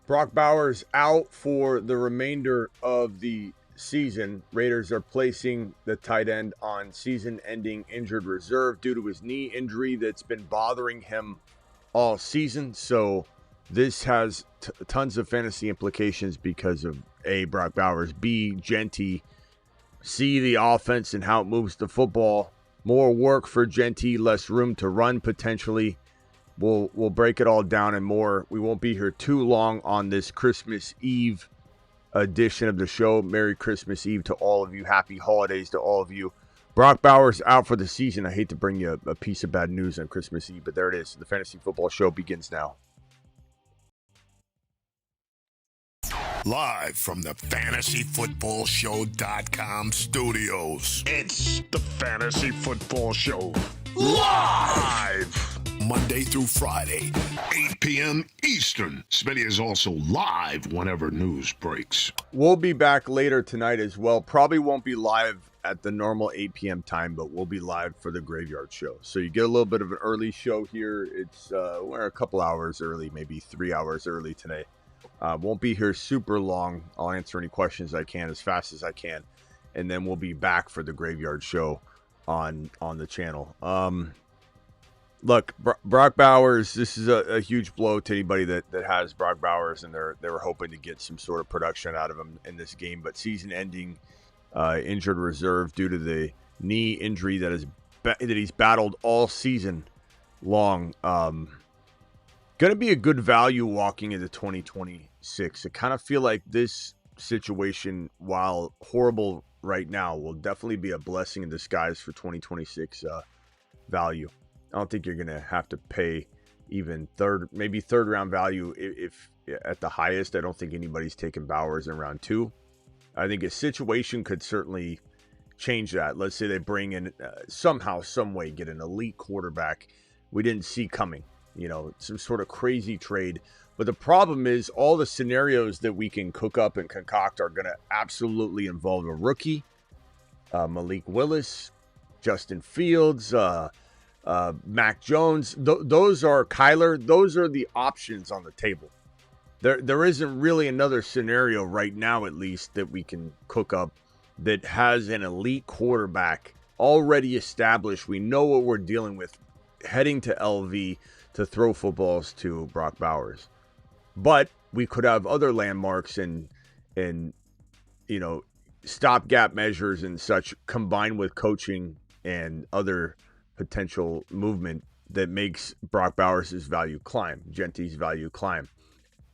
Brock Bowers out for the remainder of the season. Raiders are placing the tight end on season-ending injured reserve due to his knee injury that's been bothering him all season. So this has tons of fantasy implications because of A, Brock Bowers, B, Jeanty, C, the offense and how it moves the football. More work for Jeanty, less room to run potentially. We'll break it all down and more. We won't be here too long on this Christmas Eve edition of the show. Merry Christmas Eve to all of you. Happy holidays to all of you. Brock Bowers out for the season. I hate to bring you a piece of bad news on Christmas Eve, but there it is. The Fantasy Football Show begins now. Live from the FantasyFootballShow.com studios. It's the Fantasy Football Show. Live! Monday through Friday, 8 p.m. Eastern. Smitty is also live whenever news breaks. We'll be back later tonight as well. Probably won't be live at the normal 8 p.m. time, but we'll be live for the Graveyard Show. So you get a little bit of an early show here. It's we're a couple hours early, maybe 3 hours early today. Won't be here super long. I'll answer any questions I can as fast as I can. And then we'll be back for the Graveyard Show on the channel. Look, Brock Bowers, this is a huge blow to anybody that has Brock Bowers, and they were hoping to get some sort of production out of him in this game. But season-ending injured reserve due to the knee injury that he's battled all season long. Going to be a good value walking into 2026. I kind of feel like this situation, while horrible right now, will definitely be a blessing in disguise for 2026 value. I don't think you're going to have to pay even third round value if at the highest. I don't think anybody's taking Bowers in round 2. I think a situation could certainly change that. Let's say they bring in somehow, some way, get an elite quarterback we didn't see coming. Some sort of crazy trade. But the problem is all the scenarios that we can cook up and concoct are going to absolutely involve a rookie, Malik Willis, Justin Fields, Mac Jones. Those are Kyler. Those are the options on the table. There isn't really another scenario right now, at least, that we can cook up that has an elite quarterback already established. We know what we're dealing with heading to LV to throw footballs to Brock Bowers. But we could have other landmarks and stopgap measures and such combined with coaching and other potential movement that makes Brock Bowers' value climb, Jeanty's value climb.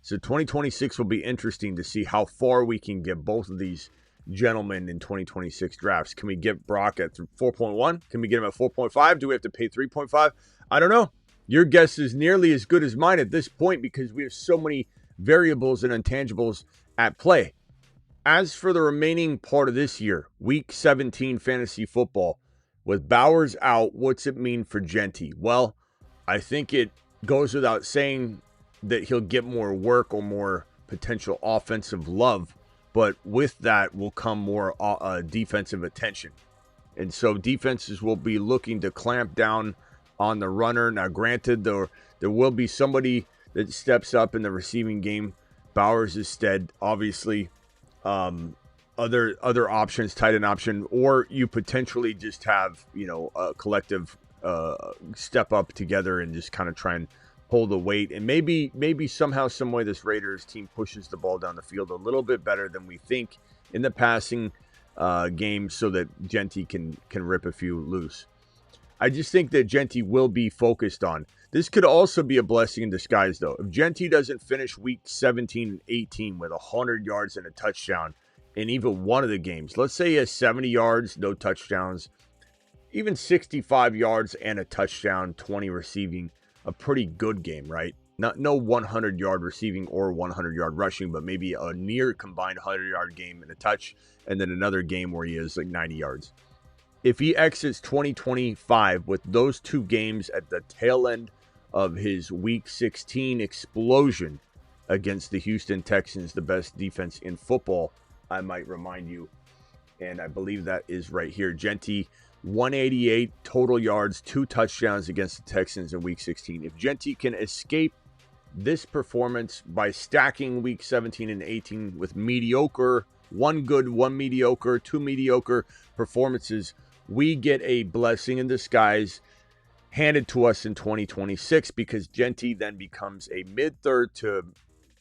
So 2026 will be interesting to see how far we can get both of these gentlemen in 2026 drafts. Can we get Brock at 4.1? Can we get him at 4.5? Do we have to pay 3.5? I don't know. Your guess is nearly as good as mine at this point because we have so many variables and intangibles at play. As for the remaining part of this year, Week 17 fantasy football, with Bowers out, what's it mean for Jeanty? Well, I think it goes without saying that he'll get more work or more potential offensive love, but with that will come more defensive attention. And so defenses will be looking to clamp down on the runner. Now, granted, there will be somebody that steps up in the receiving game. Bowers' stead, obviously. Other options, tight end option, or you potentially just have a collective step up together and just kind of try and hold the weight. And maybe somehow, some way, this Raiders team pushes the ball down the field a little bit better than we think in the passing game, so that Jeanty can rip a few loose. I just think that Jeanty will be focused on. This could also be a blessing in disguise, though. If Jeanty doesn't finish Week 17 and 18 with 100 yards and a touchdown in even one of the games, let's say he has 70 yards, no touchdowns, even 65 yards and a touchdown, 20 receiving, a pretty good game, right? No 100-yard receiving or 100-yard rushing, but maybe a near combined 100-yard game and a touch, and then another game where he has like 90 yards. If he exits 2025 with those two games at the tail end of his Week 16 explosion against the Houston Texans, the best defense in football, I might remind you, and I believe that is right here. Jeanty, 188 total yards, 2 touchdowns against the Texans in Week 16. If Jeanty can escape this performance by stacking week 17 and 18 with mediocre, one good, one mediocre, two mediocre performances, we get a blessing in disguise handed to us in 2026 because Jeanty then becomes a mid-third to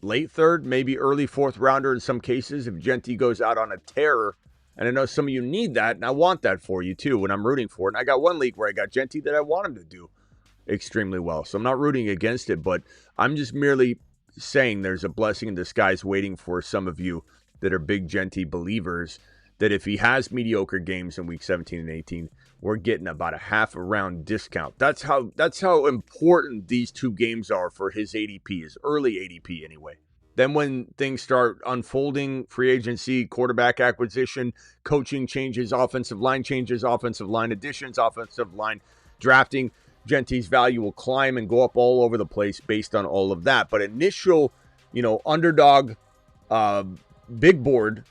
late third, maybe early fourth rounder in some cases if Jeanty goes out on a tear. And I know some of you need that, and I want that for you too when I'm rooting for it. And I got one league where I got Jeanty that I want him to do extremely well. So I'm not rooting against it, but I'm just merely saying there's a blessing in disguise waiting for some of you that are big Jeanty believers, that if he has mediocre games in week 17 and 18, we're getting about a half a round discount. That's how important these two games are for his ADP, his early ADP anyway. Then when things start unfolding, free agency, quarterback acquisition, coaching changes, offensive line additions, offensive line drafting, Jeanty's value will climb and go up all over the place based on all of that. But initial, underdog, big board,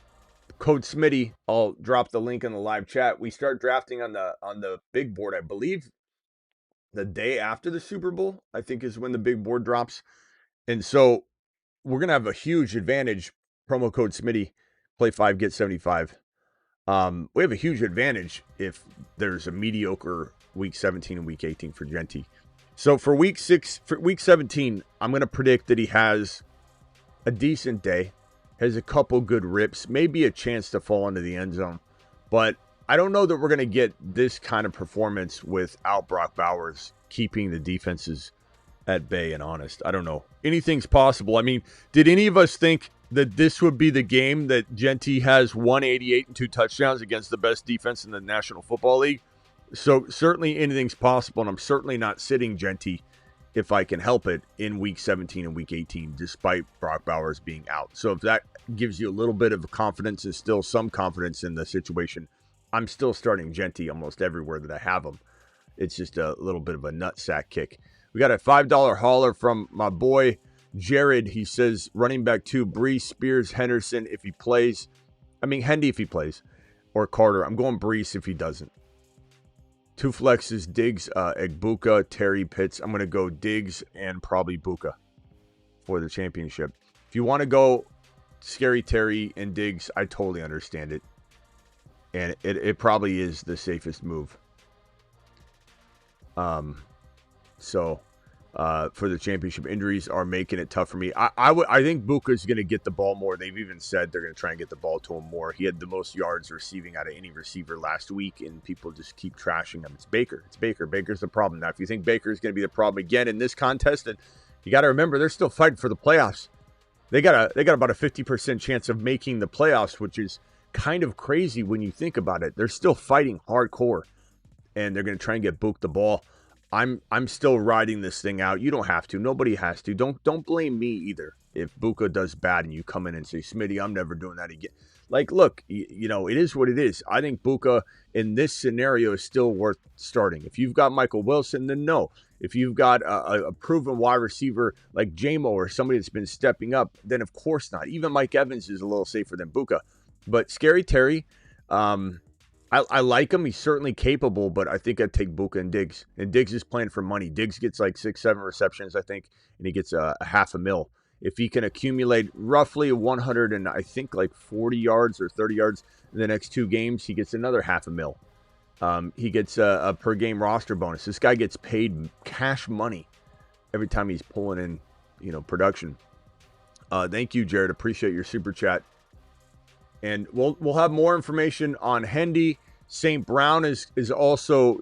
code Smitty, I'll drop the link in the live chat. We start drafting on the big board, I believe, the day after the Super Bowl, I think is when the big board drops. And so we're going to have a huge advantage. Promo code Smitty, play 5, get 75. We have a huge advantage if there's a mediocre week 17 and week 18 for Jeanty. So for week 17, I'm going to predict that he has a decent day, has a couple good rips, maybe a chance to fall into the end zone. But I don't know that we're going to get this kind of performance without Brock Bowers keeping the defenses at bay and honest. I don't know. Anything's possible. I mean, did any of us think that this would be the game that Jeanty has 188 and 2 touchdowns against the best defense in the National Football League? So certainly anything's possible, and I'm certainly not sitting Jeanty if I can help it in week 17 and week 18, despite Brock Bowers being out. So if that gives you a little bit of confidence and still some confidence in the situation, I'm still starting Jeanty almost everywhere that I have him. It's just a little bit of a nutsack kick. We got a $5 hauler from my boy Jared. He says running back 2, Brees, Spears, Henderson if he plays. Hendy if he plays. Or Carter. I'm going Brees if he doesn't. 2 flexes, Diggs, Egbuka, Terry, Pitts. I'm going to go Diggs and probably Buka for the championship. If you want to go Scary Terry and Diggs, I totally understand it. And it probably is the safest move. For the championship, injuries are making it tough for me. I think Buka's going to get the ball more. They've even said they're going to try and get the ball to him more. He had the most yards receiving out of any receiver last week, and people just keep trashing him. It's Baker. Baker's the problem. Now, if you think Baker's going to be the problem again in this contest, and you got to remember, they're still fighting for the playoffs. They got about a 50% chance of making the playoffs, which is kind of crazy when you think about it. They're still fighting hardcore, and they're going to try and get Book the ball. I'm still riding this thing out. You don't have to. Nobody has to. Don't blame me either if Buka does bad and you come in and say, Smitty, I'm never doing that again. Like, look, it is what it is. I think Buka in this scenario is still worth starting. If you've got Michael Wilson, then no. If you've got a proven wide receiver like J-Mo or somebody that's been stepping up, then of course not. Even Mike Evans is a little safer than Buka. But Scary Terry, I like him. He's certainly capable, but I think I'd take Buka and Diggs. And Diggs is playing for money. Diggs gets like 6-7 receptions, I think, and he gets a $500,000. If he can accumulate roughly 100 and I think like 40 yards or 30 yards in the next 2 games, he gets another $500,000. He gets a per game roster bonus. This guy gets paid cash money every time he's pulling in, production. Thank you, Jared. Appreciate your super chat. And we'll have more information on Hendy. St. Brown is also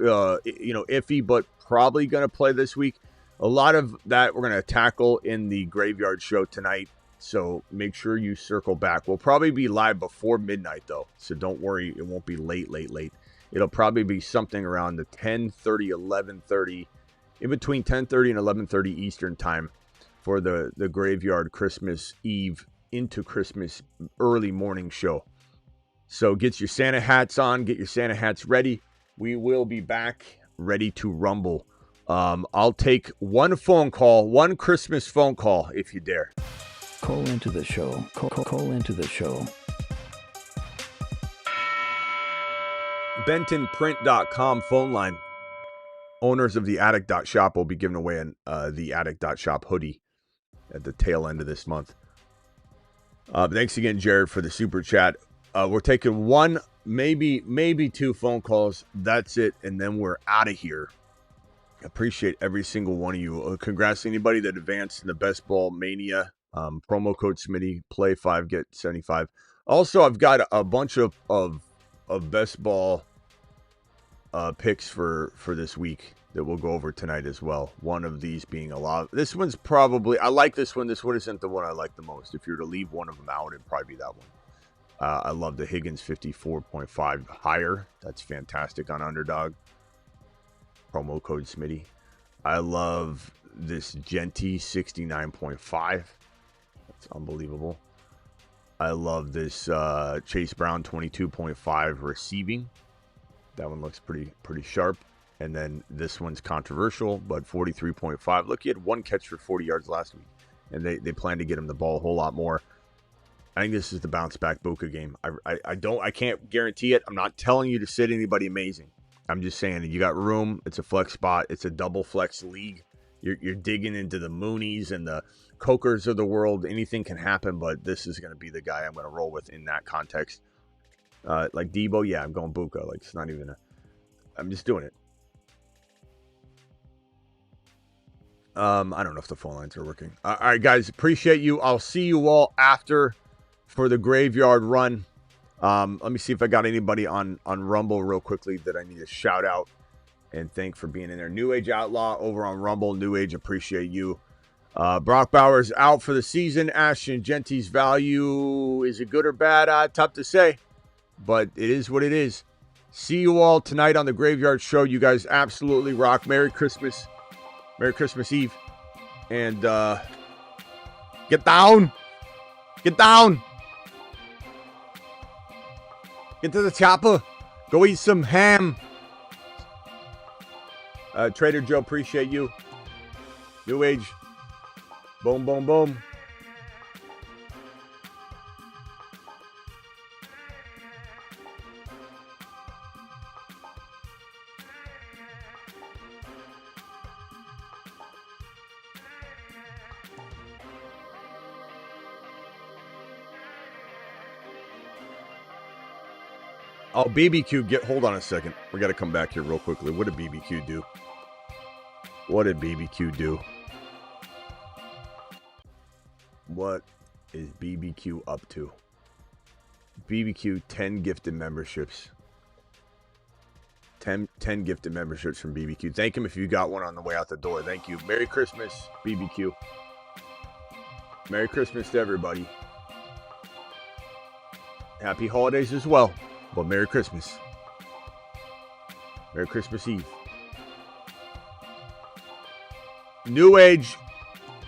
iffy, but probably going to play this week. A lot of that we're going to tackle in the Graveyard Show tonight, so make sure you circle back. We'll probably be live before midnight, though, so don't worry. It won't be late. It'll probably be something around the 10:30, 11:30, in between 10:30 and 11:30 Eastern time for the Graveyard Christmas Eve into Christmas early morning show. So get your Santa hats on, get your Santa hats ready. We will be back ready to rumble. I'll take one Christmas phone call if you dare. Call into the show. Call into the show. BentonPrint.com phone line. Owners of the Attic.shop will be giving away the Attic.shop hoodie at the tail end of this month. Thanks again, Jared, for the super chat. We're taking one, maybe two phone calls. That's it, and then we're out of here. Appreciate every single one of you. Congrats to anybody that advanced in the Best Ball Mania. Promo code Smitty, play 5, get 75. Also, I've got a bunch of Best Ball picks for this week that we'll go over tonight as well. One of these being a lot. This one's probably, I like this one. This one isn't the one I like the most. If you were to leave one of them out, it'd probably be that one. I love the Higgins 54.5 higher. That's fantastic on Underdog. Promo code Smitty. I love this Jeanty 69.5. That's unbelievable. I love this Chase Brown 22.5 receiving. That one looks pretty sharp. And then this one's controversial, but 43.5. Look, he had one catch for 40 yards last week, and they plan to get him the ball a whole lot more. I think this is the bounce back Buka game. I can't guarantee it. I'm not telling you to sit anybody amazing. I'm just saying you got room. It's a flex spot. It's a double flex league. You're digging into the Moonies and the Cokers of the world. Anything can happen, but this is going to be the guy I'm going to roll with in that context. Like Debo, yeah, I'm going Buka. Like, it's not even I'm just doing it. I don't know if the phone lines are working. All right, guys, appreciate you. I'll see you all after for the graveyard run. Let me see if I got anybody on Rumble real quickly that I need to shout out and thank for being in there. New Age Outlaw over on Rumble. New Age, appreciate you. Brock Bowers out for the season. Ashton Jeanty's value, is it good or bad? Tough to say, but it is what it is. See you all tonight on the Graveyard Show. You guys absolutely rock. Merry Christmas. Merry Christmas Eve. And get down. Get down. Get to the chopper. Go eat some ham. Trader Joe, appreciate you. New Age. Boom, boom, boom. Oh, BBQ, hold on a second. We got to come back here real quickly. What did BBQ do? What did BBQ do? What is BBQ up to? BBQ, 10 gifted memberships. 10 gifted memberships from BBQ. Thank him if you got one on the way out the door. Thank you. Merry Christmas, BBQ. Merry Christmas to everybody. Happy holidays as well. But Merry Christmas. Merry Christmas Eve. New Age,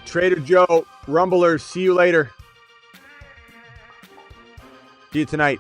Trader Joe, Rumblers, see you later. See you tonight.